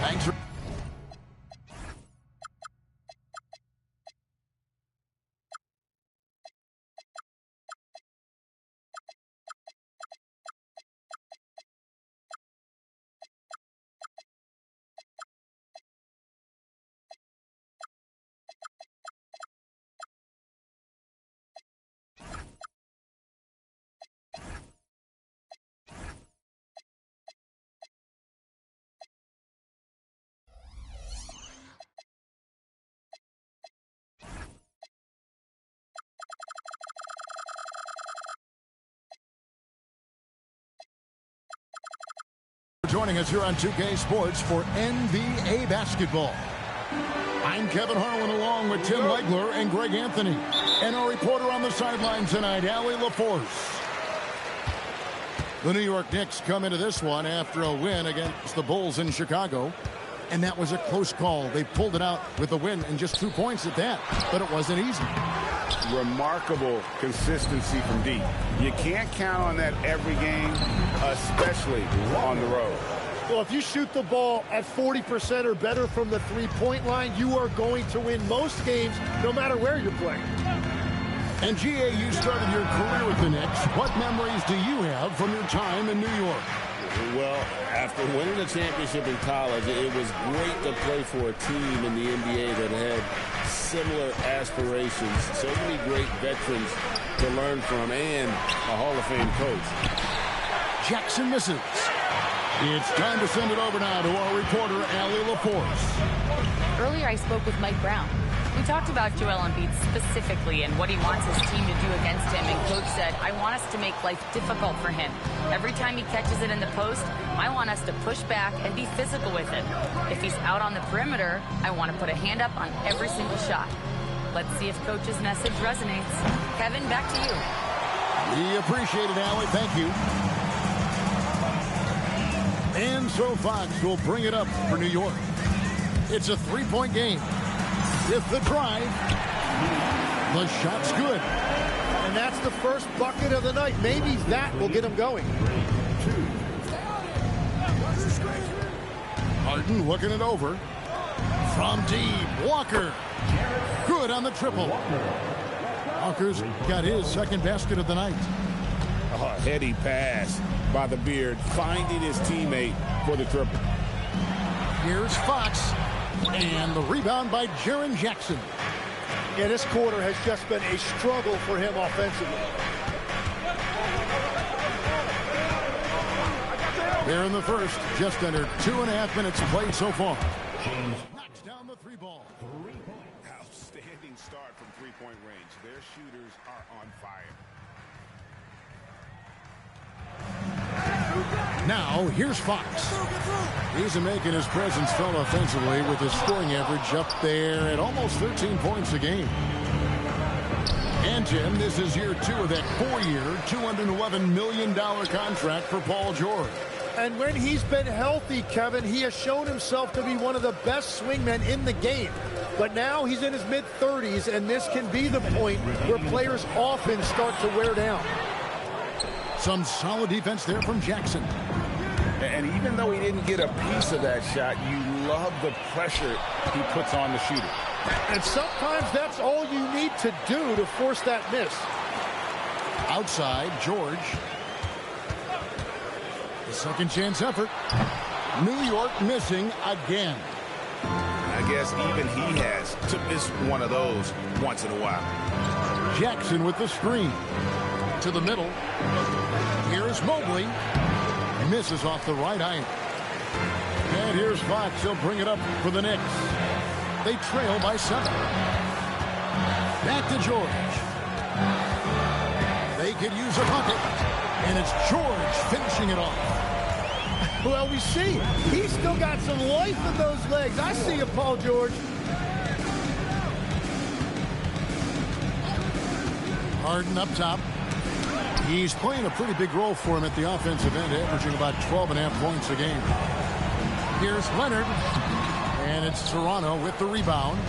Thanks for joining us here on 2K Sports for NBA basketball. I'm Kevin Harlan along with Tim Legler and Greg Anthony. And our reporter on the sideline tonight, Allie LaForce. The New York Knicks come into this one after a win against the Bulls in Chicago. And that was a close call. They pulled it out with a win and just 2 points at that. But it wasn't easy. Remarkable consistency from deep. You can't count on that every game, especially on the road. Well, if you shoot the ball at 40% or better from the three-point line, you are going to win most games, no matter where you're playing. And GA, you started your career with the Knicks. What memories do you have from your time in New York? Well, after winning the championship in college, it was great to play for a team in the NBA that had similar aspirations, so many great veterans to learn from, and a Hall of Fame coach. Jackson misses. It's time to send it over now to our reporter, Allie LaForce. Earlier, I spoke with Mike Brown. We talked about Joel Embiid specifically and what he wants his team to do against him, and Coach said, I want us to make life difficult for him. Every time he catches it in the post, I want us to push back and be physical with it. If he's out on the perimeter, I want to put a hand up on every single shot. Let's see if Coach's message resonates. Kevin, back to you. We appreciate it, Allie. Thank you. And so Fox will bring it up for New York. It's a three-point game. With the drive, the shot's good. And that's the first bucket of the night. Maybe that will get him going. Harden looking it over. From deep, Walker. Good on the triple. Walker's got his second basket of the night. A heady pass by the Beard, finding his teammate for the triple. Here's Fox. And the rebound by Jaren Jackson. Yeah, this quarter has just been a struggle for him offensively. There in the first, just under 2.5 minutes played so far. Knocks down the three ball. Outstanding start from three-point range. Their shooters are on fire. Now, here's Fox. He's making his presence felt offensively with his scoring average up there at almost 13 points a game. And, Tim, this is year 2 of that 4-year, $211 million contract for Paul George. And when he's been healthy, Kevin, he has shown himself to be one of the best swingmen in the game. But now he's in his mid-30s, and this can be the point where players often start to wear down. Some solid defense there from Jackson. And even though he didn't get a piece of that shot, you love the pressure he puts on the shooter. And sometimes that's all you need to do to force that miss. Outside, George. The second chance effort. New York missing again. I guess even he has to miss one of those once in a while. Jackson with the screen. To the middle. Here's Mobley. Misses off the right eye. And here's Fox. He'll bring it up for the Knicks. They trail by 7. Back to George. They could use a bucket. And it's George finishing it off. Well, we see he's still got some life in those legs. I see it, Paul George. Harden up top. He's playing a pretty big role for him at the offensive end, averaging about 12.5 points a game. Here's Leonard. And it's Toronto with the rebound.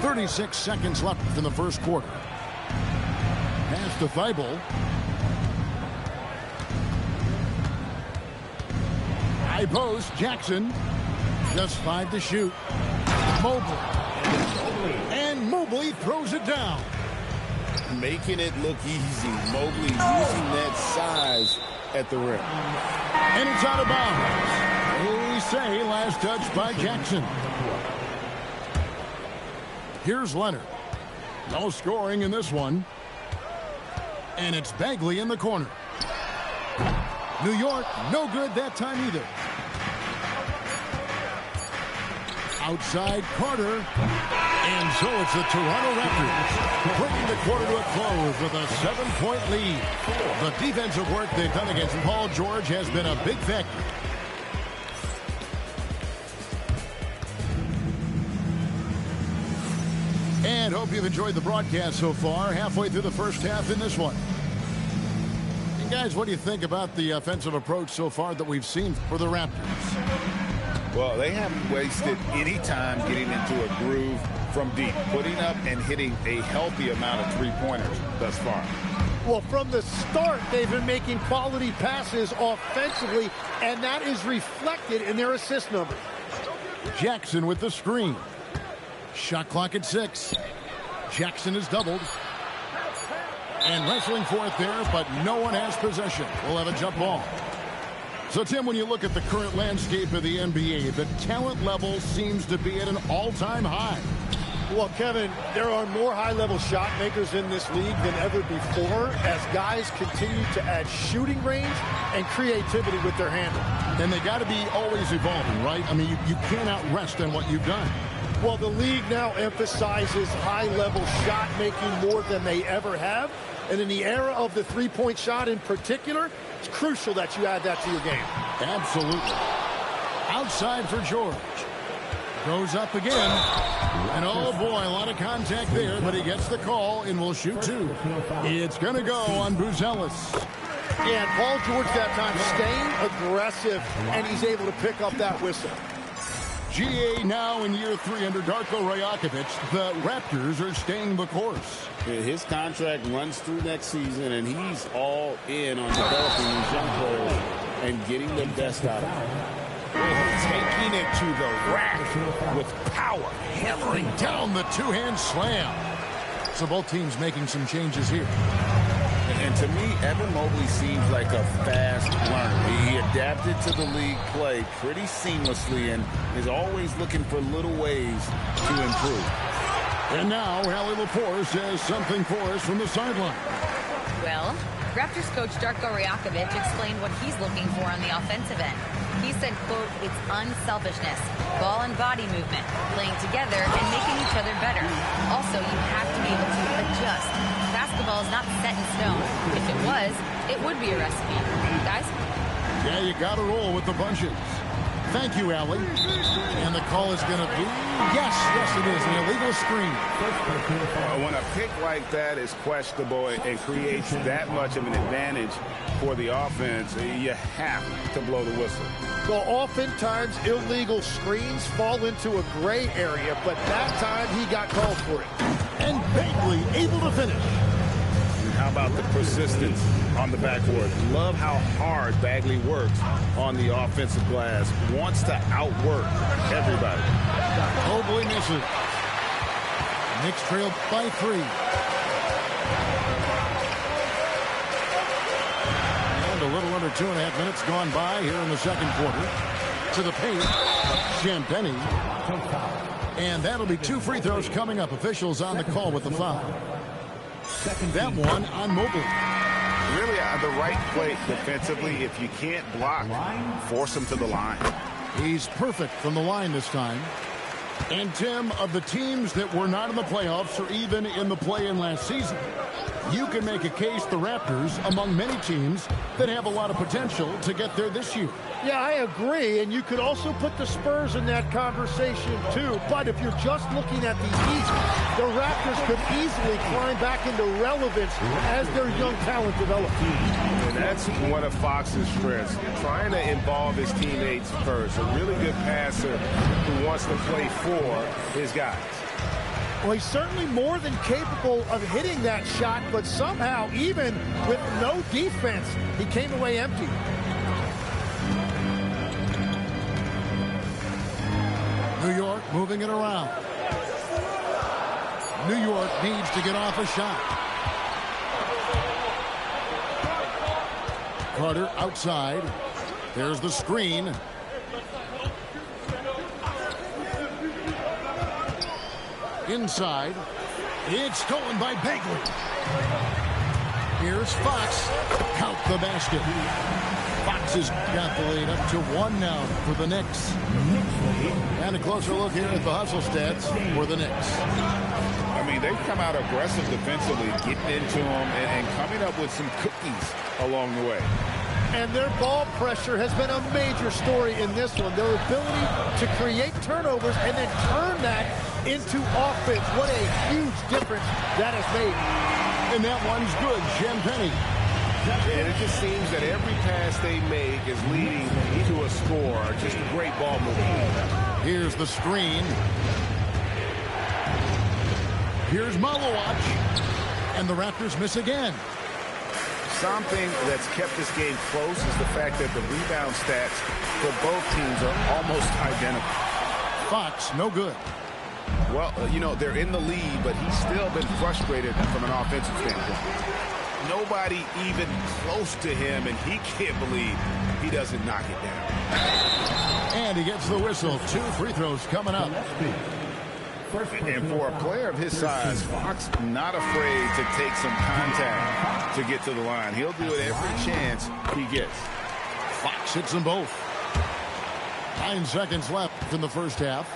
36 seconds left in the first quarter. Pass to Thibault. High post, Jackson. Just 5 to shoot. Mobley. And Mobley throws it down. Making it look easy. Mobley using that size at the rim. And it's out of bounds. They say last touch by Jackson. Here's Leonard. No scoring in this one. And it's Bagley in the corner. New York, no good that time either. Outside Carter. And so it's the Toronto Raptors bringing the quarter to a close with a 7-point lead. The defensive work they've done against Paul George has been a big factor. And hope you've enjoyed the broadcast so far. Halfway through the first half in this one. And guys, what do you think about the offensive approach so far that we've seen for the Raptors? Well, they haven't wasted any time getting into a groove from deep, putting up and hitting a healthy amount of three-pointers thus far. Well, from the start, they've been making quality passes offensively, and that is reflected in their assist numbers. Jackson with the screen. Shot clock at 6. Jackson is doubled. And wrestling for it there, but no one has possession. We'll have a jump ball. So, Tim, when you look at the current landscape of the NBA, the talent level seems to be at an all-time high. Well, Kevin, there are more high-level shot makers in this league than ever before as guys continue to add shooting range and creativity with their handle. And they got to be always evolving, right? I mean, you cannot rest on what you've done. Well, the league now emphasizes high-level shot making more than they ever have. And in the era of the three-point shot in particular, it's crucial that you add that to your game. Absolutely. Outside for George. Goes up again. And oh boy, a lot of contact there, but he gets the call and will shoot 2. It's going to go on Buzelis. Yeah, and Paul George that time staying aggressive, and he's able to pick up that whistle. GA now in year 3 under Darko Rajakovic. The Raptors are staying the course. His contract runs through next season, and he's all in on developing these young players and getting the best out of them. Taking it to the rack with power, hammering down the two-hand slam. So both teams making some changes here. And to me, Evan Mobley seems like a fast learner. He adapted to the league play pretty seamlessly and is always looking for little ways to improve. And now, Allie Lepore says something for us from the sideline. Well, Raptors coach Darko Rajakovic explained what he's looking for on the offensive end. He said, quote, it's unselfishness, ball and body movement, playing together and making each other better. Also, you have to be able to adjust. Basketball is not set in stone. If it was, it would be a recipe. Guys? Yeah, you got to roll with the bunches. Thank you, Allie. And the call is going to be, yes, it is, an illegal screen. When a pick like that is questionable and creates that much of an advantage for the offense, you have to blow the whistle. Well, oftentimes illegal screens fall into a gray area, but that time he got called for it. And Bagley able to finish. How about the persistence on the backboard? Love how hard Bagley works on the offensive glass. Wants to outwork everybody. Mobley misses. Knicks trailed by 3. And a little under 2.5 minutes gone by here in the second quarter. To the paint, Champagnie. And that'll be 2 free throws coming up. Officials on the call with the foul. That one on Mobley. Really the right play defensively. If you can't block, force him to the line. He's perfect from the line this time. And Tim, of the teams that were not in the playoffs or even in the play-in last season, you can make a case the Raptors among many teams that have a lot of potential to get there this year. Yeah, I agree, and you could also put the Spurs in that conversation too. But if you're just looking at the East, the Raptors could easily climb back into relevance as their young talent develops. And that's one of Fox's strengths, trying to involve his teammates first. A really good passer who wants to play for his guys. Well, he's certainly more than capable of hitting that shot, but somehow, even with no defense, he came away empty. York moving it around. New York needs to get off a shot. Carter outside. There's the screen. Inside. It's stolen by Bagley. Here's Fox. Count the basket. Fox has got the lead up to 1 now for the Knicks. And a closer look here at the hustle stats for the Knicks. I mean, they've come out aggressive defensively, getting into them and coming up with some cookies along the way. And their ball pressure has been a major story in this one. Their ability to create turnovers and then turn that into offense. What a huge difference that has made. And that one's good. Champagnie. And it just seems that every pass they make is leading to a score. Just a great ball movement. Here's the screen. Here's Malawach. And the Raptors miss again. Something that's kept this game close is the fact that the rebound stats for both teams are almost identical. Fox, no good. Well, you know, they're in the lead, but he's still been frustrated from an offensive standpoint. Nobody even close to him, and he can't believe he doesn't knock it down. And he gets the whistle. 2 free throws coming up. And for a player of his size, Fox not afraid to take some contact to get to the line. He'll do it every chance he gets. Fox hits them both. 9 seconds left in the first half.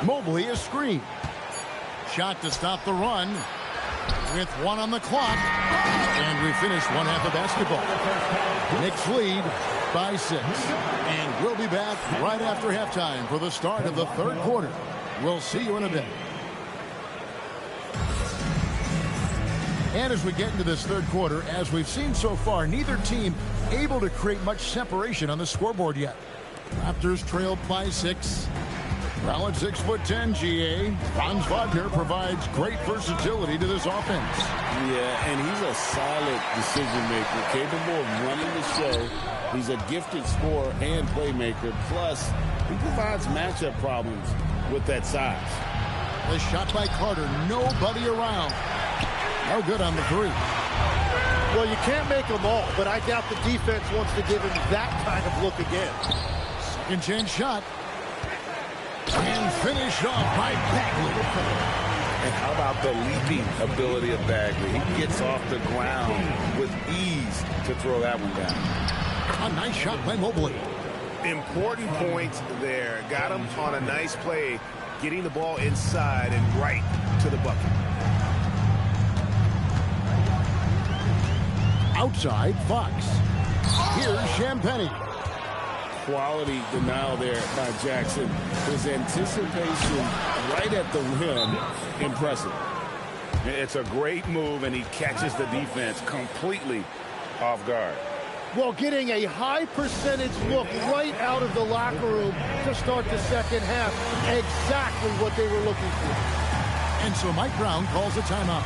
Mobley is screened. Shot to stop the run with 1 on the clock. And we finish 1 half of basketball. Knicks lead by 6. And we'll be back right after halftime for the start of the third quarter. We'll see you in a bit. And as we get into this third quarter, as we've seen so far, neither team able to create much separation on the scoreboard yet. Raptors trailed by 6. Well, at 6'10", GA, Franz Wagner provides great versatility to this offense. Yeah, and he's a solid decision maker, capable of running the show. He's a gifted scorer and playmaker. Plus, he provides matchup problems with that size. The shot by Carter, nobody around. No good on the 3. Well, you can't make them all, but I doubt the defense wants to give him that kind of look again. Second chance shot. And finished off by Bagley. And how about the leaping ability of Bagley? He gets off the ground with ease to throw that one down. A nice shot by Mobley. Important points there. Got him on a nice play, getting the ball inside and right to the bucket. Outside, Fox. Here's Champagnie. Quality denial there by Jackson. His anticipation right at the rim, impressive. It's a great move, and he catches the defense completely off guard. Well, getting a high percentage look right out of the locker room to start the second half. Exactly what they were looking for. And so Mike Brown calls a timeout.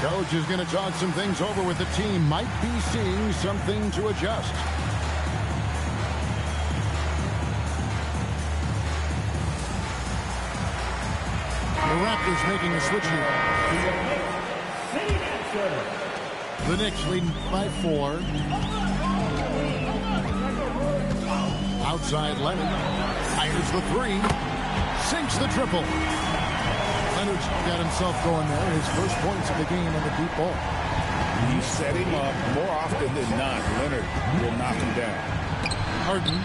Coach is going to talk some things over with the team. Might be seeing something to adjust. The Raptors making a switch here. The Knicks leading by 4. Outside Leonard. Fires the 3. Sinks the triple. Leonard's got himself going there. His first points of the game on the deep ball. You set him up more often than not. Leonard will knock him down. Harden.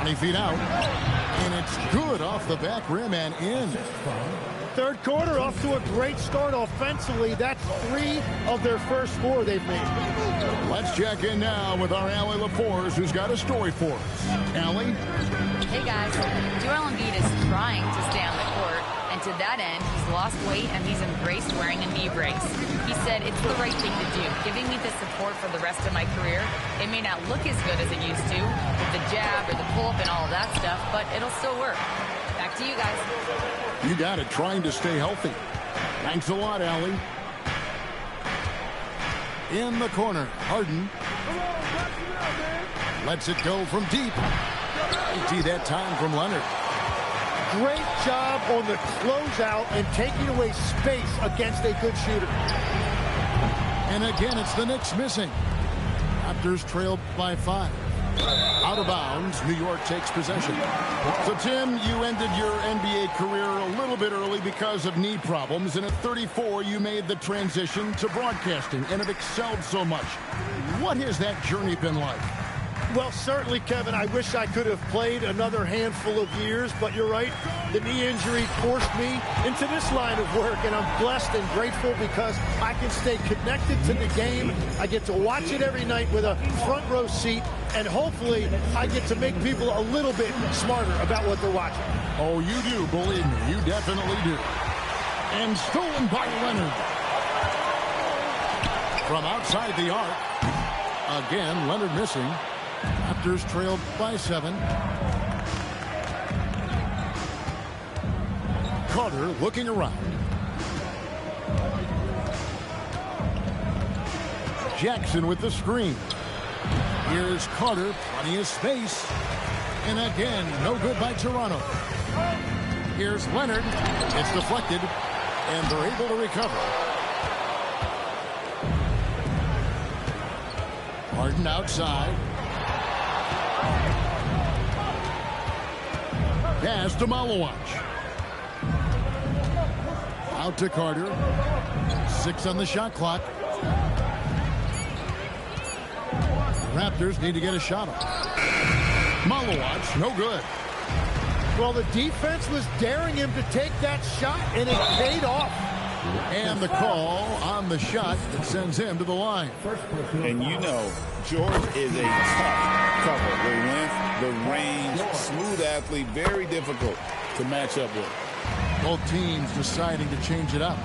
20 feet out. And it's good off the back rim and in. Third quarter off to a great start offensively. That's 3 of their first 4 they've made. Let's check in now with our Allie LaForce, who's got a story for us. Allie? Hey guys, Joel Embiid is trying to stay on the court, and to that end, he's lost weight and he's embraced wearing a knee brace. He said it's the right thing to do, giving me the support for the rest of my career. It may not look as good as it used to, with the jab or the pull-up and all of that stuff, but it'll still work. Back to you guys. You got it, trying to stay healthy. Thanks a lot, Allie. In the corner, Harden. Lets it go from deep. Empty that time from Leonard. Great job on the closeout and taking away space against a good shooter. And again, it's the Knicks missing. Raptors trailed by 5. Out of bounds, New York takes possession. So, Tim, you ended your NBA career a little bit early because of knee problems, and at 34, you made the transition to broadcasting and have excelled so much. What has that journey been like? Well, certainly, Kevin, I wish I could have played another handful of years, but you're right. The knee injury forced me into this line of work, and I'm blessed and grateful because I can stay connected to the game. I get to watch it every night with a front row seat, and hopefully I get to make people a little bit smarter about what they're watching. Oh, you do, believe me. You definitely do. And stolen by Leonard. From outside the arc. Again, Leonard missing. Raptors trailed by 7. Carter looking around. Jackson with the screen. Here's Carter, plenty of space. And again, no good by Toronto. Here's Leonard. It's deflected, and they're able to recover. Harden outside. Pass to Malowacz. Out to Carter. 6 on the shot clock. Raptors need to get a shot off. Malowacz, no good. Well, the defense was daring him to take that shot, and it paid off. And the call on the shot that sends him to the line. And you know, George is a tough cover. The length, the range, smooth athlete, very difficult to match up with. Both teams deciding to change it up.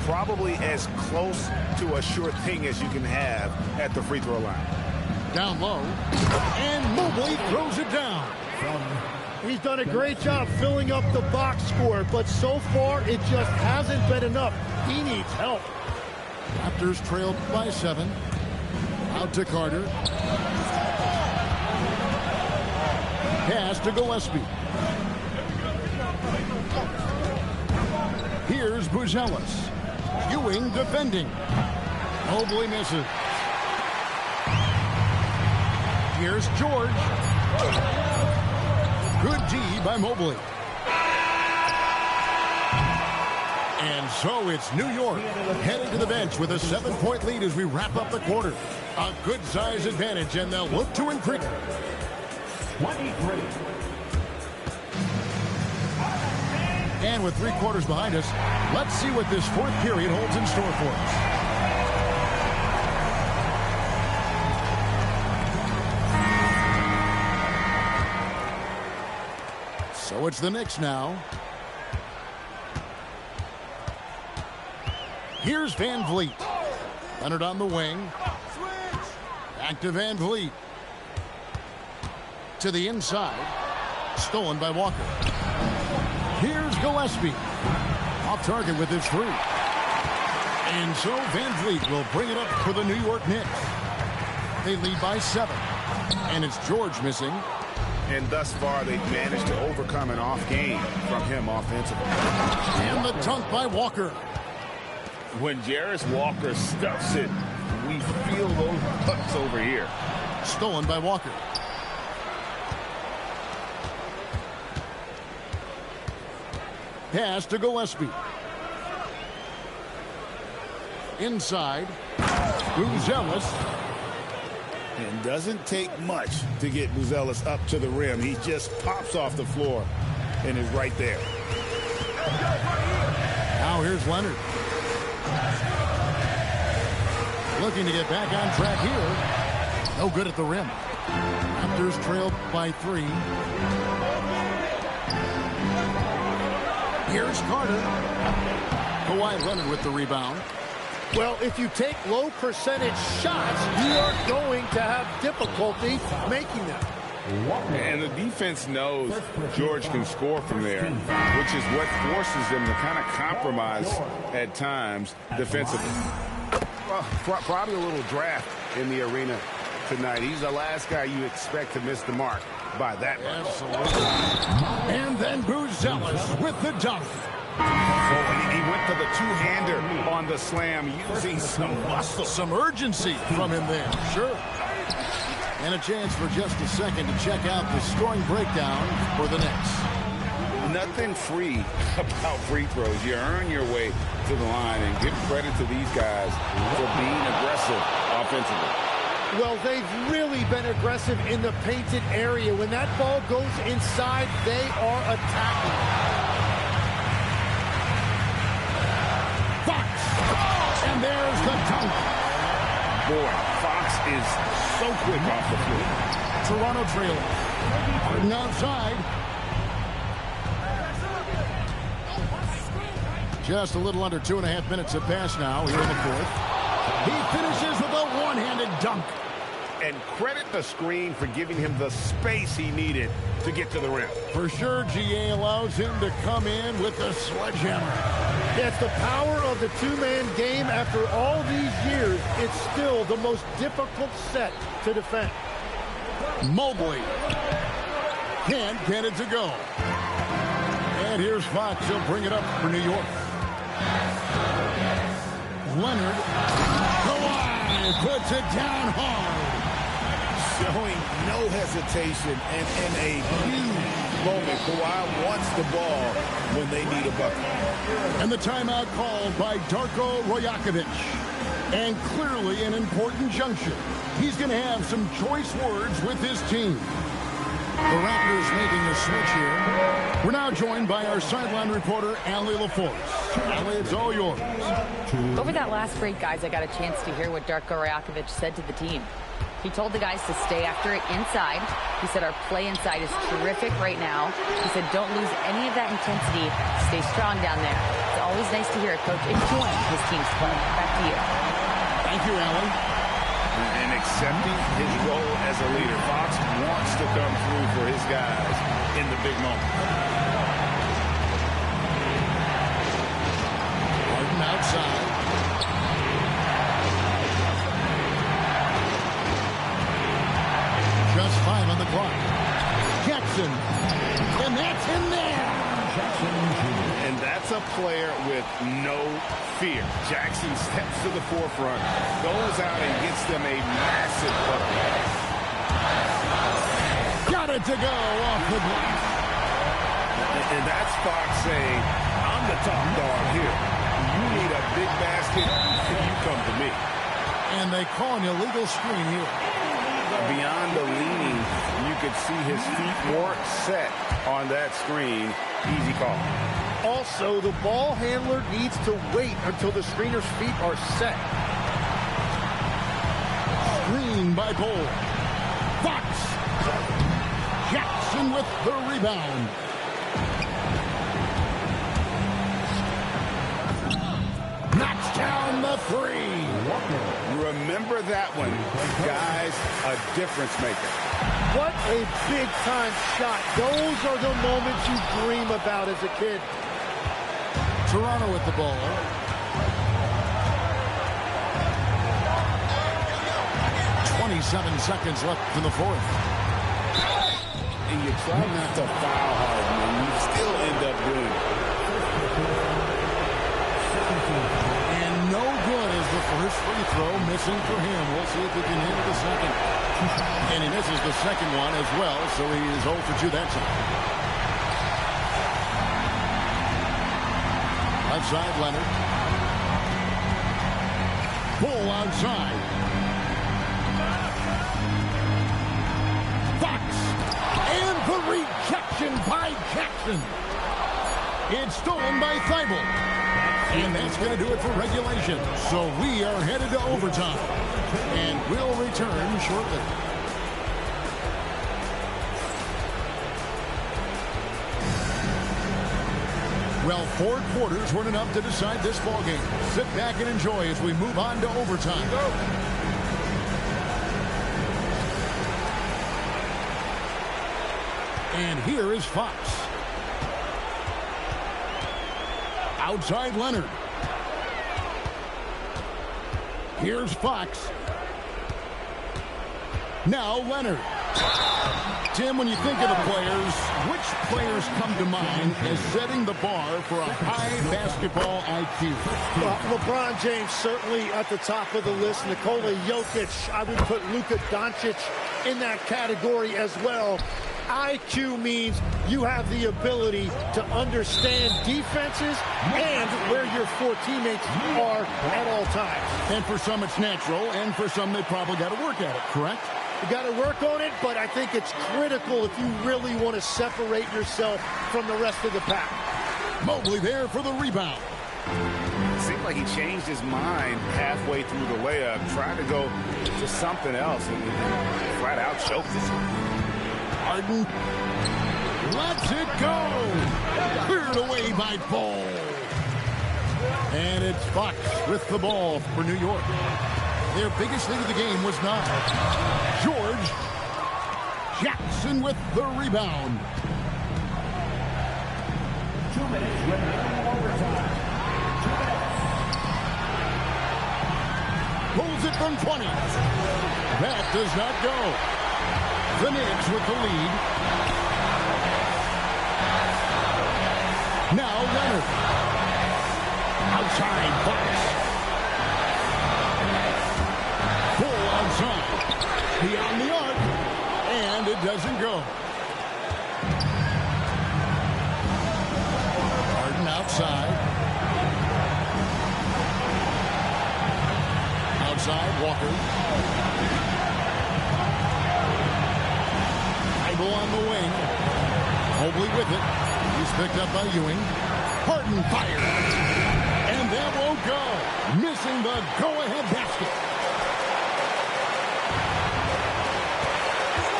Probably as close to a sure thing as you can have at the free throw line. Down low, and Mobley throws it down. He's done a great job filling up the box score, but so far it just hasn't been enough. He needs help. Raptors trailed by 7. Out to Carter. Pass to Gillespie. Here's Buzelis. Ewing defending. Mobley misses. Here's George. Good D by Mobley. And so it's New York heading to the bench with a 7-point lead as we wrap up the quarter. A good size advantage, and they'll look to increase. 23. And with 3 quarters behind us, let's see what this 4th period holds in store for us. So it's the Knicks now. Here's Van Vliet. Leonard on the wing. Back to Van Vliet. To the inside. Stolen by Walker. Here's Gillespie. Off target with his 3. And so Van Vliet will bring it up for the New York Knicks. They lead by 7. And it's George missing. And thus far, they've managed to overcome an off game from him offensively. And the dunk by Walker. When Jarris Walker stuffs it, we feel those bucks over here. Stolen by Walker. Pass to Gillespie. Inside. Buzelis. And doesn't take much to get Buzelis up to the rim. He just pops off the floor and is right there. Now here's Leonard. Looking to get back on track here. No good at the rim. Raptors trailed by 3. Here's Carter. Kawhi Leonard with the rebound. Well, if you take low percentage shots, you are going to have difficulty making them. And the defense knows George can score from there, which is what forces them to kind of compromise at times defensively. Well, probably a little draft in the arena tonight. He's the last guy you expect to miss the mark. by that much. Absolutely. And then Buzelis with the dunk. He went for the two-hander on the slam, using some muscle. Some urgency from him there. Sure. And a chance for just a second to check out the scoring breakdown for the Knicks. Nothing free about free throws. You earn your way to the line, and give credit to these guys for being aggressive offensively. Well, they've really been aggressive in the painted area. When that ball goes inside, they are attacking. Fox! And there's the dunk. Boy, Fox is so quick off the floor. Toronto trailing. Harden outside. Just a little under 2.5 minutes have passed now here in the fourth. He finishes with a one-handed dunk. And credit the screen for giving him the space he needed to get to the rim. For sure, GA allows him to come in with the sledgehammer. It's the power of the two-man game. After all these years, it's still the most difficult set to defend. Mobley can't get it to go. And here's Fox. He'll bring it up for New York. Leonard. Kawhi puts it down hard. Showing no hesitation and in a huge moment. Kawhi wants the ball when they need a bucket. And the timeout called by Darko Rajakovic. And clearly an important junction. He's going to have some choice words with his team. The Raptors making a switch here. We're now joined by our sideline reporter, Allie LaForce. Allie, it's all yours. Over that last break, guys, I got a chance to hear what Darko Rajakovic said to the team. He told the guys to stay after it inside. He said our play inside is terrific right now. He said don't lose any of that intensity. Stay strong down there. It's always nice to hear a coach enjoying his team's play. Back to you. Thank you, Allie. And accepting his role as a leader. Fox wants to come through for his guys in the big moment. Harden outside. Just 5 on the clock. Jackson. And that's in there. And that's a player with no fear. Jackson steps to the forefront, goes out and gets them a massive bucket. Got it to go off the glass. And that's Fox saying, I'm the top dog here. You need a big basket, you come to me. And they call an illegal screen here. Beyond the leaning, you could see his feet more set on that screen. Easy call. Also, the ball handler needs to wait until the screener's feet are set. Screen by Cole. Fox. Jackson with the rebound. Knocks down the three. Remember that one. Guys, a difference maker. What a big-time shot. Those are the moments you dream about as a kid. Toronto with the ball. .27 seconds left in the fourth. And you try not to foul hard, and you still end up doing it. And no good is the first free throw missing for him. We'll see if he can hit the second. And he misses the second one as well, so he is 0 for 2 that time. Outside Leonard. Bull outside. Fox. And the rejection by Jackson. It's stolen by Thibault. And that's going to do it for regulation. So we are headed to overtime. And we'll return shortly. Well, 4 quarters weren't enough to decide this ballgame. Sit back and enjoy as we move on to overtime. And here is Fox. Outside Leonard. Here's Fox. Now Leonard. Tim, when you think of the players, which players come to mind as setting the bar for a high basketball IQ? Well, LeBron James certainly at the top of the list. Nikola Jokic, I would put Luka Doncic in that category as well. IQ means you have the ability to understand defenses and where your four teammates are at all times. And for some, it's natural, and for some, they probably got to work at it, correct? You got to work on it, but I think it's critical if you really want to separate yourself from the rest of the pack. Mobley there for the rebound. It seemed like he changed his mind halfway through the layup, tried to go to something else, and flat out choked it. Harden lets it go. Cleared away by Ball. And it's Fox with the ball for New York. Their biggest lead of the game was 9. George Jackson with the rebound. 2 minutes remaining overtime. 2 minutes. Pulls it from 20. That does not go. The Knicks with the lead. Now Leonard. Outside Fox. Full outside. Beyond the arc. And it doesn't go. Harden outside. Outside Walker. Idle on the wing. Mobley with it. He's picked up by Ewing. Harden fires. And that won't go. Missing the go-ahead basket.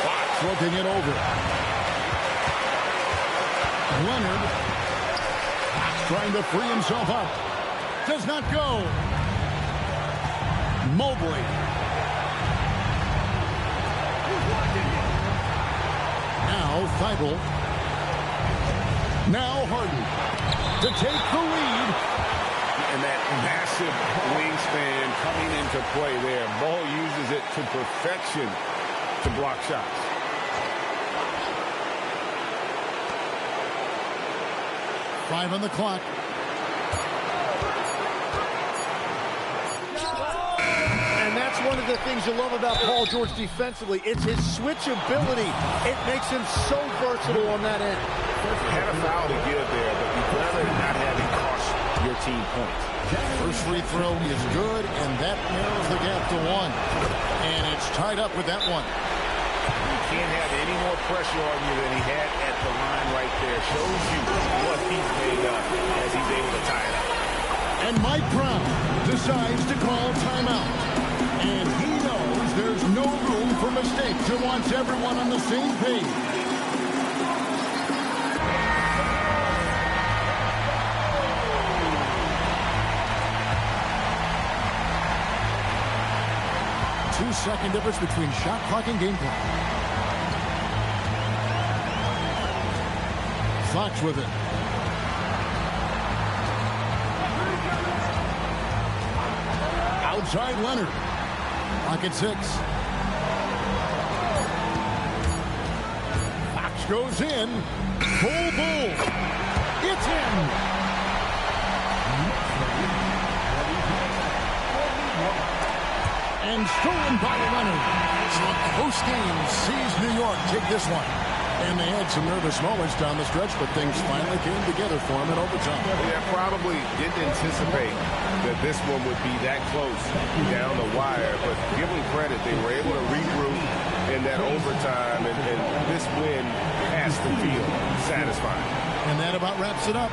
Fox looking it over. Leonard. Fox trying to free himself up. Does not go. Mobley. Now Thibault. Now Harden to take the lead. And that massive wingspan coming into play there. Ball uses it to perfection to block shots. Five on the clock. And that's one of the things you love about Paul George defensively. It's his switch ability. It makes him so versatile on that end. Had a foul to give there, but you'd rather not have it cost your team points. First free throw is good, and that narrows the gap to 1. And it's tied up with that one. You can't have any more pressure on you than he had at the line right there. Shows you what he's made of as he's able to tie it up. And Mike Brown decides to call timeout. And he knows there's no room for mistakes and wants everyone on the same page. Two-second difference between shot clock and game clock. Fox with it. Outside Leonard. Pocket 6. Fox goes in. Bull. It's in. And stolen by Leonard. So close game sees New York take this one. And they had some nervous moments down the stretch, but things finally came together for them in overtime. Yeah, probably didn't anticipate that this one would be that close down the wire, but give them credit. They were able to regroup in that overtime, and this win has to feel satisfying. And that about wraps it up.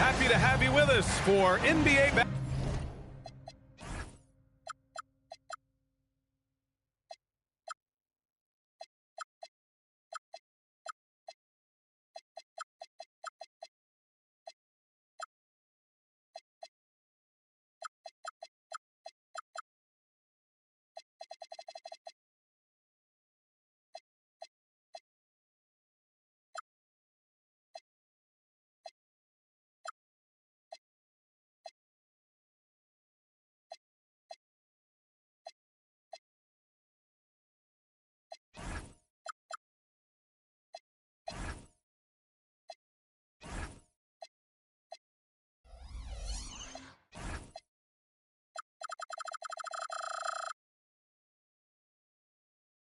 Happy to have you with us for NBA basketball.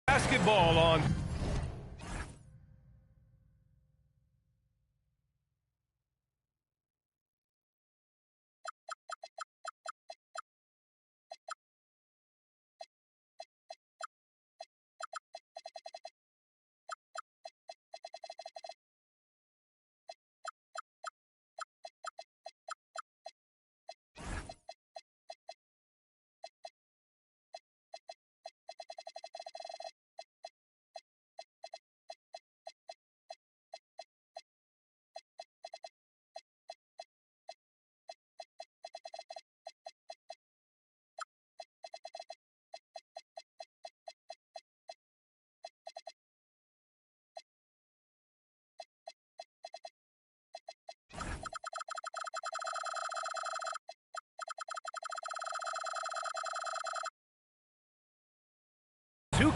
Basketball on.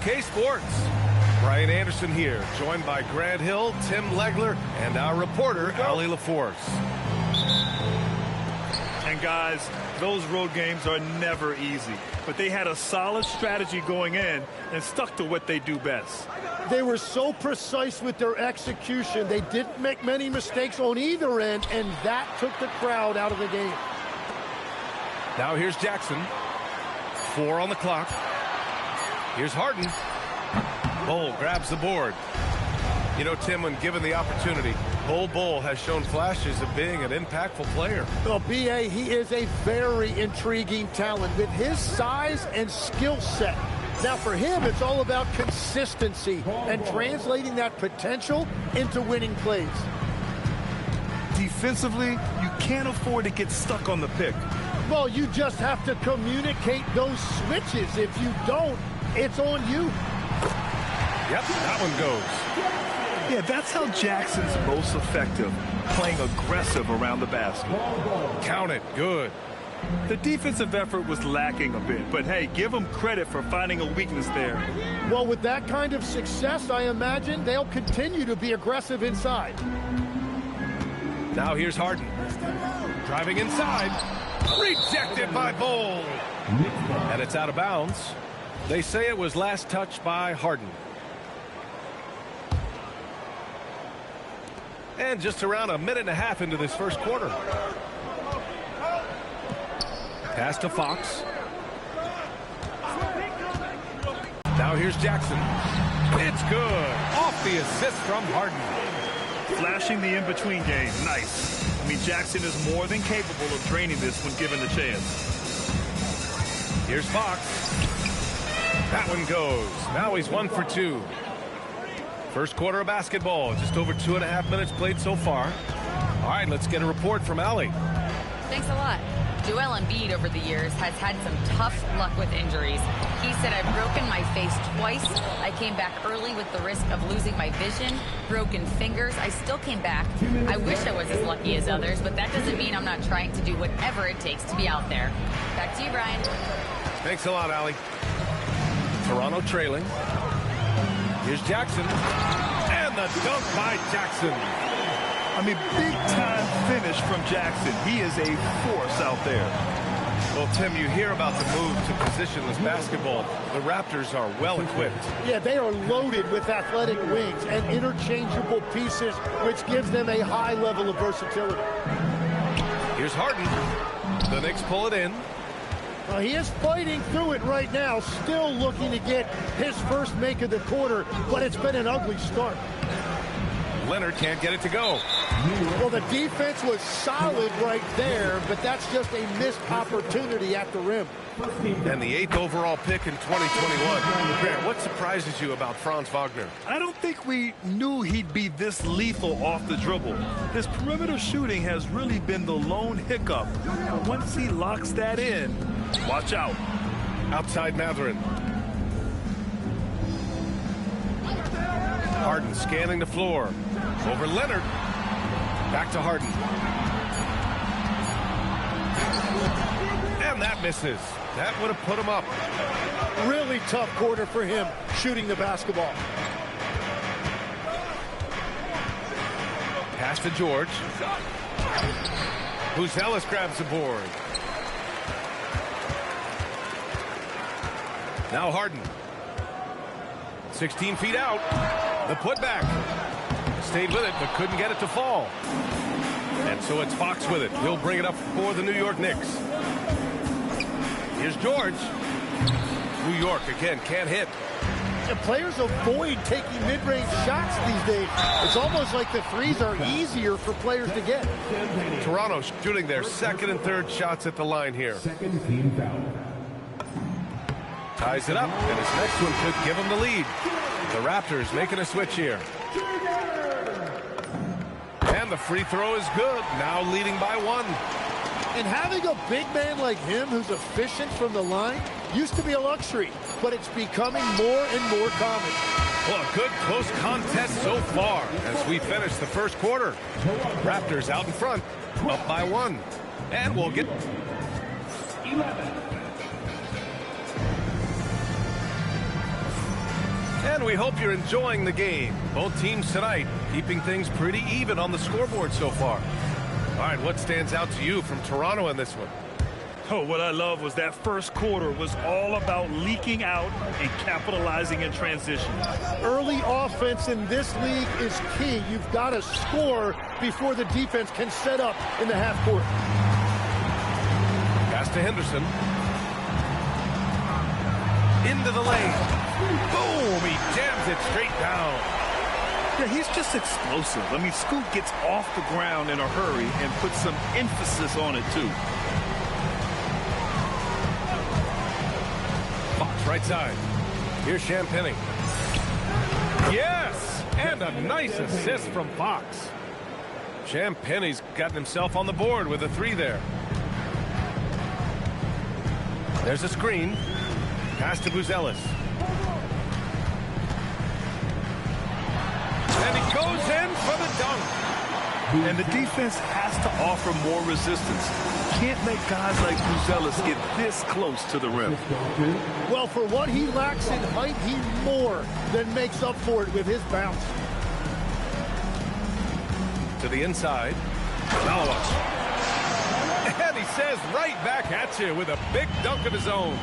K Sports. Brian Anderson here, joined by Grant Hill, Tim Legler, and our reporter, Allie LaForce. And guys, those road games are never easy, but they had a solid strategy going in and stuck to what they do best. They were so precise with their execution. They didn't make many mistakes on either end, and that took the crowd out of the game. Now here's Jackson. 4 on the clock. Here's Harden. Bol grabs the board. You know, Tim, when given the opportunity, Bol has shown flashes of being an impactful player. Well, B.A., he is a very intriguing talent with his size and skill set. Now, for him, it's all about consistency and translating that potential into winning plays. Defensively, you can't afford to get stuck on the pick. Well, you just have to communicate those switches. If you don't, it's on you. Yep, that one goes. Yeah, that's how Jackson's most effective, playing aggressive around the basket. Count it. Good. The defensive effort was lacking a bit, but hey, give them credit for finding a weakness there. Well, with that kind of success, I imagine they'll continue to be aggressive inside. Now here's Harden. Driving inside. Rejected by Bol. And it's out of bounds. They say it was last touched by Harden. And just around a minute and a half into this first quarter. Pass to Fox. Now here's Jackson. It's good. Off the assist from Harden. Flashing the in-between game. Nice. I mean, Jackson is more than capable of draining this when given the chance. Here's Fox. That one goes. Now he's 1 for 2. First quarter of basketball. Just over 2.5 minutes played so far. All right, let's get a report from Allie. Thanks a lot. Joel Embiid over the years has had some tough luck with injuries. He said, I've broken my face twice. I came back early with the risk of losing my vision, broken fingers. I still came back. I wish I was as lucky as others, but that doesn't mean I'm not trying to do whatever it takes to be out there. Back to you, Brian. Thanks a lot, Allie. Toronto trailing. Here's Jackson. And the dunk by Jackson. I mean, big-time finish from Jackson. He is a force out there. Well, Tim, you hear about the move to positionless basketball. The Raptors are well-equipped. Yeah, they are loaded with athletic wings and interchangeable pieces, which gives them a high level of versatility. Here's Harden. The Knicks pull it in. He is fighting through it right now, still looking to get his first make of the quarter, but it's been an ugly start. Leonard can't get it to go. Well, the defense was solid right there, but that's just a missed opportunity at the rim. And the 8th overall pick in 2021. Grant, what surprises you about Franz Wagner? I don't think we knew he'd be this lethal off the dribble. His perimeter shooting has really been the lone hiccup. Once he locks that in, watch out. Outside Mathurin. Harden scanning the floor. Over Leonard. Back to Harden. And that misses. That would have put him up. Really tough quarter for him shooting the basketball. Pass to George. Buzelis grabs the board. Now Harden. 16 feet out. The putback. Stayed with it, but couldn't get it to fall. And so it's Fox with it. He'll bring it up for the New York Knicks. Here's George. New York, again, can't hit. And players avoid taking mid-range shots these days. It's almost like the threes are easier for players to get. Toronto shooting their second and third shots at the line here. Second team foul. Ties it up, and his next one could give him the lead. The Raptors making a switch here. And the free throw is good, now leading by 1. And having a big man like him who's efficient from the line used to be a luxury, but it's becoming more and more common. Well, a good close contest so far as we finish the first quarter. Raptors out in front, up by 1. And we'll get... 11. And we hope you're enjoying the game. Both teams tonight keeping things pretty even on the scoreboard so far. All right, what stands out to you from Toronto in this one? Oh, what I love was that first quarter was all about leaking out and capitalizing in transition. Early offense in this league is key. You've got to score before the defense can set up in the half court. Pass to Henderson. Into the lane. Boom! He jams it straight down. Yeah, he's just explosive. I mean, Scoot gets off the ground in a hurry and puts some emphasis on it, too. Fox right side. Here's Champagnie. Yes! And a nice assist from Fox. Champagnie's gotten himself on the board with a 3 there. There's a screen. Pass to Buzelis. And he goes in for the dunk. And the defense has to offer more resistance. Can't make guys like Buzelis get this close to the rim. Well, for what he lacks in height, he more than makes up for it with his bounce. To the inside. Malawach. And he says right back at you with a big dunk of his own.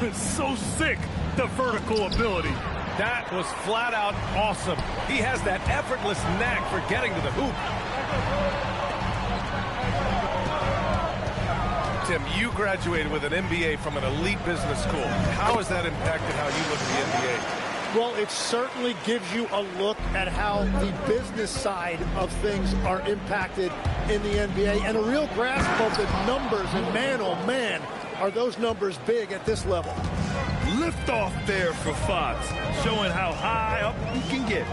It's so sick, the vertical ability. That was flat out awesome. He has that effortless knack for getting to the hoop. Tim, you graduated with an MBA from an elite business school. How has that impacted how you look at the NBA? Well, it certainly gives you a look at how the business side of things are impacted in the NBA and a real grasp of the numbers. And man, oh man, are those numbers big at this level. Lift off there for Fox, showing how high up he can get.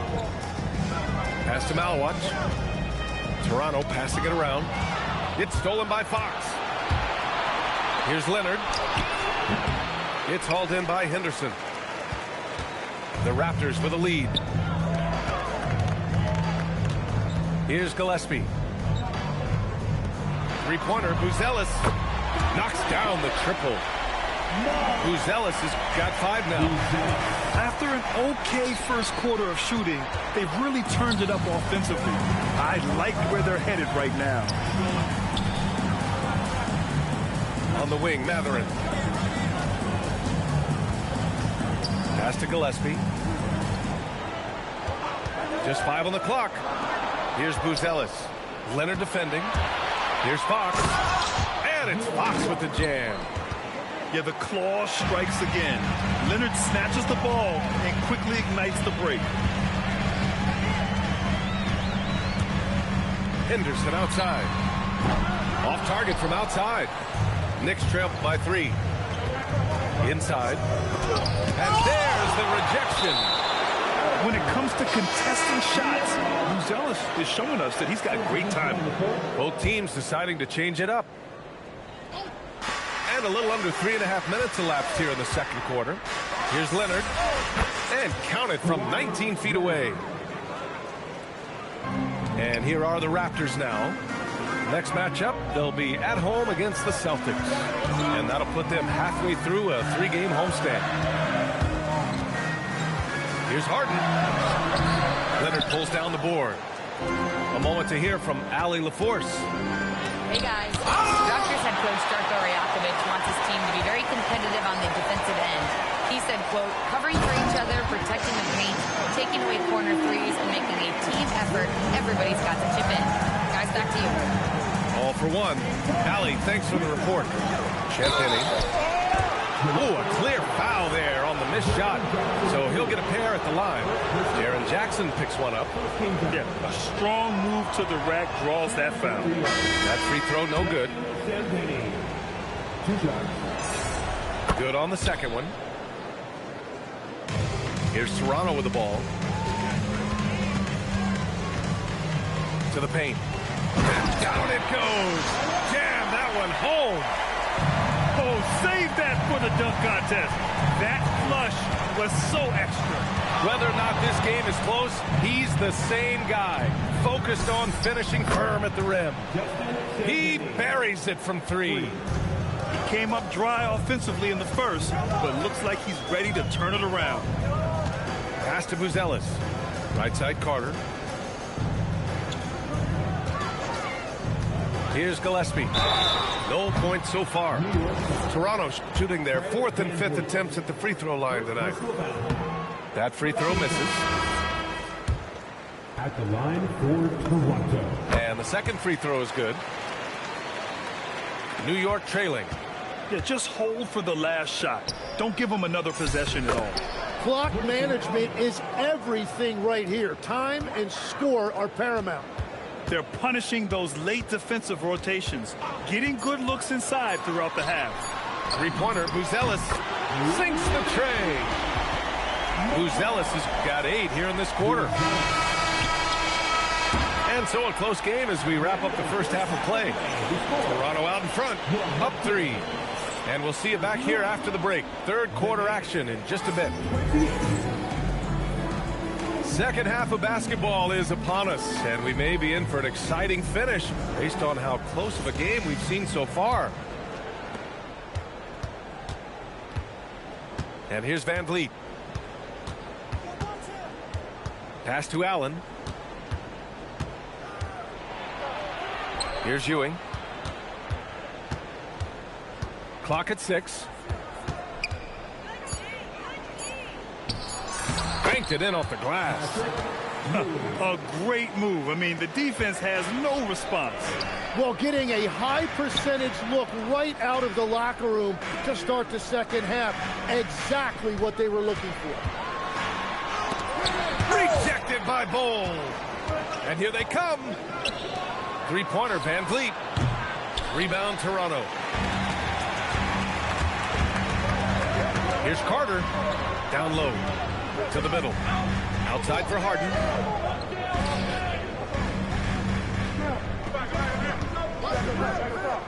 Pass to Malawach. Toronto passing it around. It's stolen by Fox. Here's Leonard. It's hauled in by Henderson. The Raptors with a lead. Here's Gillespie. Three-pointer, Buzelis knocks down the triple. Buzelis has got 5 now. After an okay first quarter of shooting, they've really turned it up offensively. I like where they're headed right now. On the wing, Mathurin. Pass to Gillespie. Just 5 on the clock. Here's Buzelis. Leonard defending. Here's Fox. And it's Fox with the jam. Yeah, the claw strikes again. Leonard snatches the ball and quickly ignites the break. Henderson outside. Off target from outside. Knicks trail by 3. Inside. And there's the rejection. When it comes to contesting shots, Buzelis is showing us that he's got great timing. Both teams deciding to change it up. And a little under 3.5 minutes elapsed here in the second quarter. Here's Leonard. And counted from 19 feet away. And here are the Raptors now. Next matchup, they'll be at home against the Celtics. And that'll put them halfway through a 3-game homestand. Here's Harden. Leonard pulls down the board. A moment to hear from Allie LaForce. Hey guys, Raptors head coach Darko Rajakovic wants his team to be very competitive on the defensive end. He said, quote, covering for each other, protecting the paint, taking away corner threes, and making a team effort. Everybody's got to chip in. Guys, back to you. All for one. Allie, thanks for the report. Champagny. Oh, a clear foul there on the missed shot. So he'll get a pair at the line. Jaren Jackson picks one up. Yeah, a strong move to the rack draws that foul. That free throw no good. Good on the second one. Here's Toronto with the ball. To the paint. And down it goes. Jam that one home. Oh, save that for the dunk contest. That flush was so extra. Whether or not this game is close, he's the same guy. Focused on finishing firm at the rim. He buries it from 3. He came up dry offensively in the first, but looks like he's ready to turn it around. Pass to Buzelis. Right side Carter. Here's Gillespie. No points so far. Toronto shooting their 4th and 5th attempts at the free throw line tonight. That free throw misses. At the line for Toronto. And the second free throw is good. New York trailing. Yeah, just hold for the last shot. Don't give them another possession at all. Clock management is everything right here. Time and score are paramount. They're punishing those late defensive rotations, getting good looks inside throughout the half. Three-pointer, Buzelis sinks the tray. Buzelis has got 8 here in this quarter. And so a close game as we wrap up the first half of play. Toronto out in front, up 3. And we'll see you back here after the break. Third quarter action in just a bit. Second half of basketball is upon us, and we may be in for an exciting finish based on how close of a game we've seen so far. And here's Van Vliet. Pass to Allen. Here's Ewing. Clock at 6. Banked it in off the glass. A great move. I mean, the defense has no response. Well, getting a high percentage look right out of the locker room to start the second half. Exactly what they were looking for. Rejected by Bol. And here they come. Three-pointer, Van Vliet. Rebound, Toronto. Here's Carter. Down low. To the middle. Outside for Harden.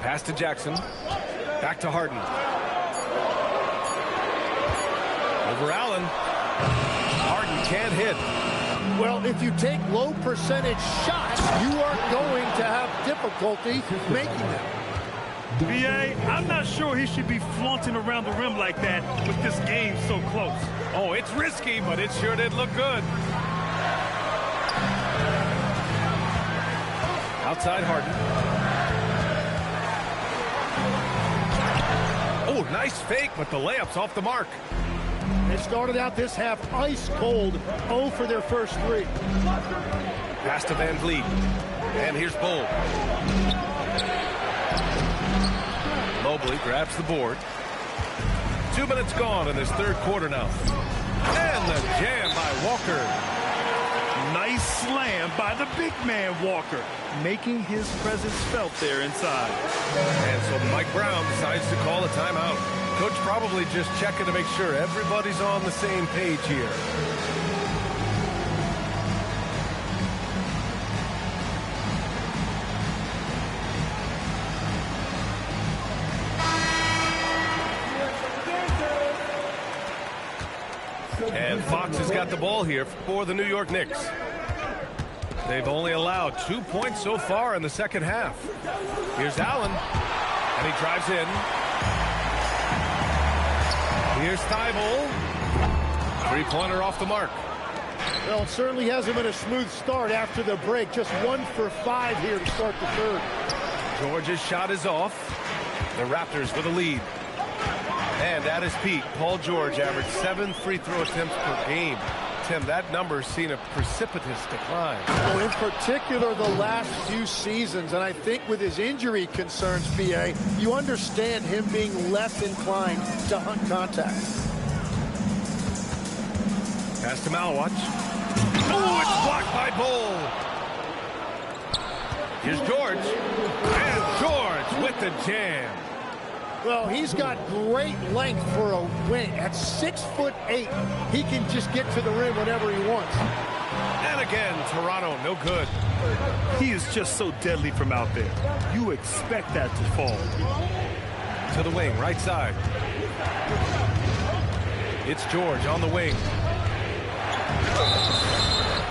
Pass to Jackson. Back to Harden. Over Allen. Harden can't hit. Well, if you take low percentage shots, you are going to have difficulty making them. B.A., I'm not sure he should be flaunting around the rim like that with this game so close. Oh, it's risky, but it sure did look good. Outside Harden. Oh, nice fake, but the layup's off the mark. They started out this half ice cold, 0 for their first 3. Pass to Van Vliet. And here's Bol. Mobley grabs the board. 2 minutes gone in this third quarter now. And the jam by Walker. Nice slam by the big man Walker, making his presence felt there inside. And so Mike Brown decides to call a timeout. Coach probably just checking to make sure everybody's on the same page here. And Fox has got the ball here for the New York Knicks. They've only allowed 2 points so far in the second half. Here's Allen, and he drives in. Here's Thybulle. Three-pointer off the mark. Well, it certainly hasn't been a smooth start after the break. Just 1 for 5 here to start the third. George's shot is off. The Raptors with a lead. And that is Pete. Paul George averaged 7 free throw attempts per game. Tim, that number's seen a precipitous decline. Well, in particular, the last few seasons, and I think with his injury concerns, BA, you understand him being less inclined to hunt contact. Pass to Malawatch. Oh, it's blocked by Bull. Here's George. And George with the jam. Well, he's got great length for a wing. At 6'8", he can just get to the rim whenever he wants. And again, Toronto, no good. He is just so deadly from out there. You expect that to fall. To the wing, right side. It's George on the wing.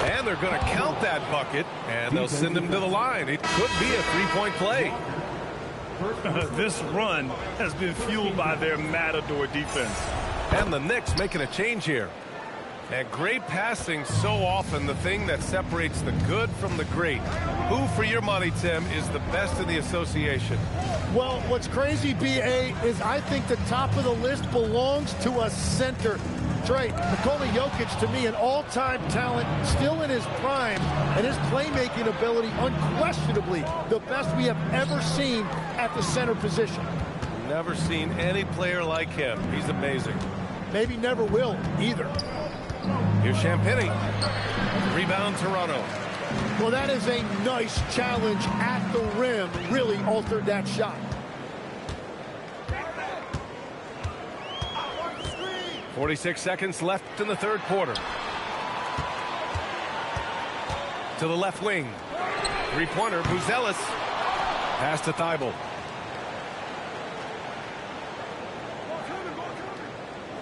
And they're going to count that bucket, and they'll send him to the line. It could be a three-point play. This run has been fueled by their Matador defense. And the Knicks making a change here. And great passing, so often the thing that separates the good from the great. Who, for your money, Tim, is the best in the association? Well, what's crazy, BA, is I think the top of the list belongs to a center. Right, Nikola Jokic, to me, an all-time talent, still in his prime, and his playmaking ability, unquestionably the best we have ever seen at the center position. Never seen any player like him. He's amazing. Maybe never will, either. Here's Champagnie. Rebound, Toronto. Well, that is a nice challenge at the rim. Really altered that shot. 46 seconds left in the third quarter. To the left wing. Three-pointer, Buzelis. Pass to Thybulle.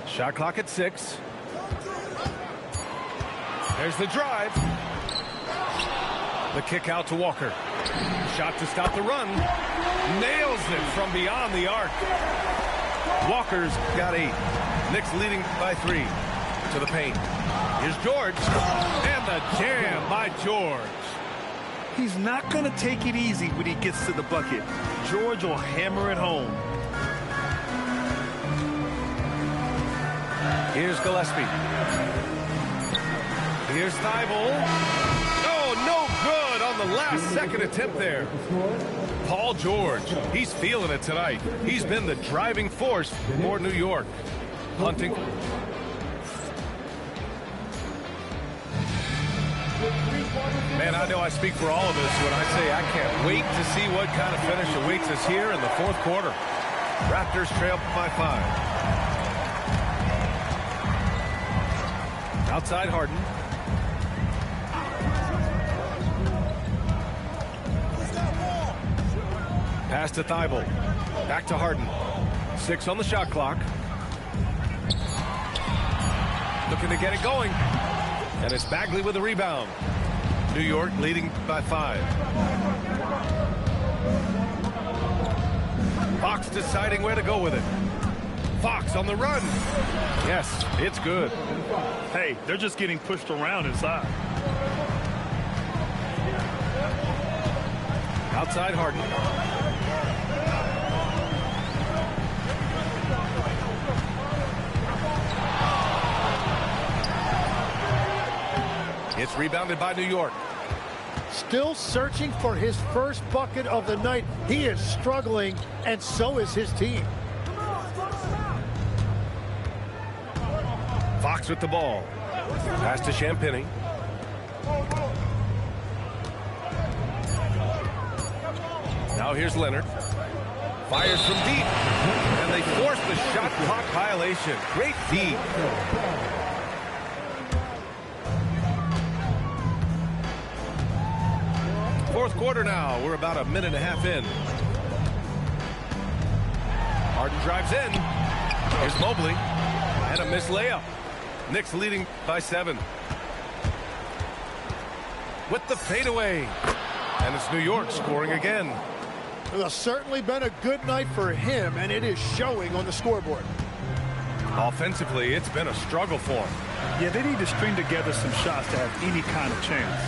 Shot clock at 6. There's the drive. The kick out to Walker. Shot to stop the run. Nails it from beyond the arc. Walker's got 8. Knicks leading by 3 to the paint. Here's George. And the jam by George. He's not going to take it easy when he gets to the bucket. George will hammer it home. Here's Gillespie. Here's Thybulle. Oh, no good on the last second attempt there. Paul George, he's feeling it tonight. He's been the driving force for New York. Hunting. Man, I know I speak for all of us when I say I can't wait to see what kind of finish awaits us here in the fourth quarter. Raptors trail by 5. Outside Harden. Pass to Thybulle. Back to Harden. 6 on the shot clock. Looking to get it going. And it's Bagley with the rebound. New York leading by 5. Fox deciding where to go with it. Fox on the run. Yes, it's good. Hey, they're just getting pushed around inside. Outside Harden. It's rebounded by New York. Still searching for his first bucket of the night. He is struggling, and so is his team. Fox with the ball. Pass to Champagnie. Now here's Leonard. Fires from deep. And they force the shot clock violation. Great D. Fourth quarter now. We're about a minute and a half in. Harden drives in. Here's Mobley. And a missed layup. Knicks leading by 7. With the fadeaway. And it's New York scoring again. Well, it's certainly been a good night for him, and it is showing on the scoreboard. Offensively, it's been a struggle for him. Yeah, they need to string together some shots to have any kind of chance.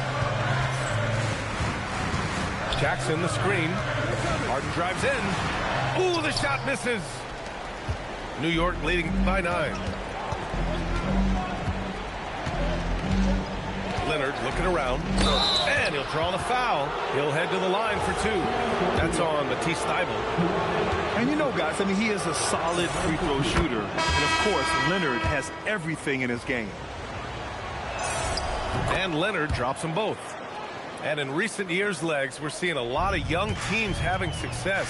Jackson, the screen. Harden drives in. Ooh, the shot misses. New York leading by 9. Leonard looking around. And he'll draw the foul. He'll head to the line for 2. That's on Matisse Thybulle. And you know, guys, I mean, he is a solid free throw shooter. And, of course, Leonard has everything in his game. And Leonard drops them both. And in recent years, Legs, we're seeing a lot of young teams having success.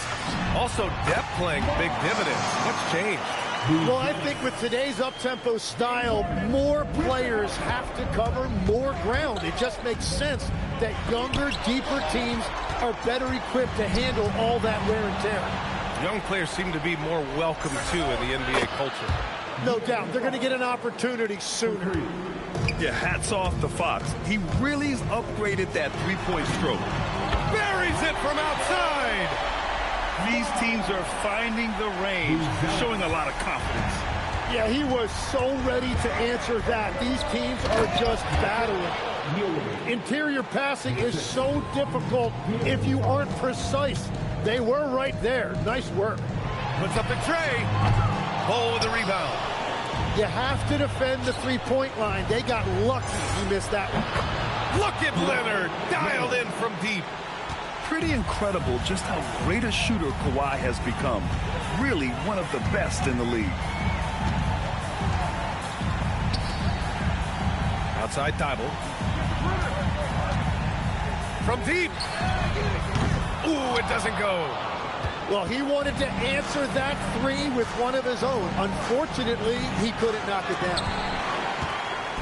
Also, depth playing big dividends. What's changed? Well, I think with today's up-tempo style, more players have to cover more ground. It just makes sense that younger, deeper teams are better equipped to handle all that wear and tear. Young players seem to be more welcome, too, in the NBA culture. No doubt. They're going to get an opportunity sooner. Yeah, hats off to Fox. He really has upgraded that three-point stroke. Buries it from outside. These teams are finding the range, showing a lot of confidence. Yeah, he was so ready to answer that. These teams are just battling. Interior passing is so difficult if you aren't precise. They were right there. Nice work. Puts up the tray. Ball with the rebound. You have to defend the three-point line. They got lucky he missed that one. Look at Leonard, dialed in from deep. Pretty incredible just how great a shooter Kawhi has become. Really one of the best in the league. Outside Thybulle. From deep. Ooh, it doesn't go. Well, he wanted to answer that three with one of his own. Unfortunately, he couldn't knock it down.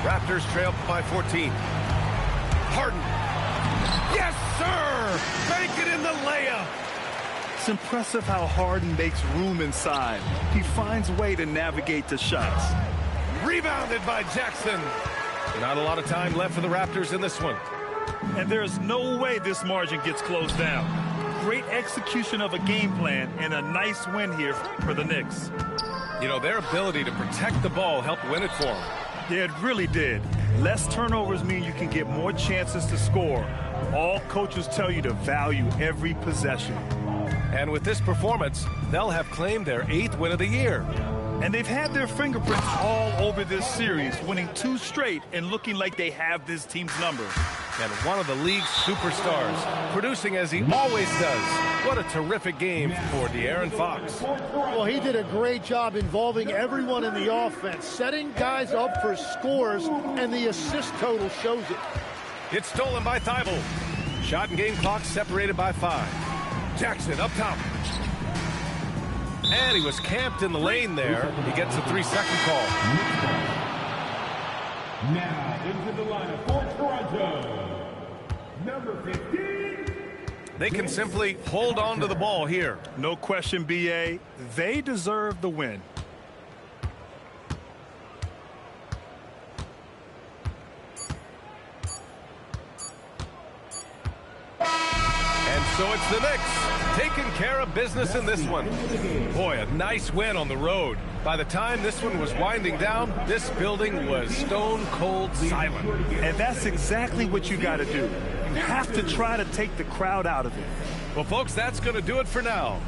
Raptors trail by 14. Harden. Yes, sir! Bank it in the layup. It's impressive how Harden makes room inside. He finds a way to navigate the shots. Rebounded by Jackson. Not a lot of time left for the Raptors in this one. And there's no way this margin gets closed down. Great execution of a game plan and a nice win here for the Knicks. You know, their ability to protect the ball helped win it for them. Yeah, it really did. Less turnovers mean you can get more chances to score. All coaches tell you to value every possession. And with this performance, they'll have claimed their 8th win of the year. And they've had their fingerprints all over this series, winning 2 straight and looking like they have this team's number. And one of the league's superstars, producing as he always does. What a terrific game for De'Aaron Fox. Well, he did a great job involving everyone in the offense, setting guys up for scores, and the assist total shows it. It's stolen by Thybulle. Shot and game clock separated by 5. Jackson up top. And he was camped in the lane there. He gets a 3-second call. Now into the lineup for Toronto, number 15. They can simply hold on to the ball here. No question, B.A. They deserve the win. And so it's the Knicks taking care of business in this one. Boy, a nice win on the road. By the time this one was winding down, this building was stone cold silent. And that's exactly what you got to do. You have to try to take the crowd out of it. Well, folks, that's going to do it for now.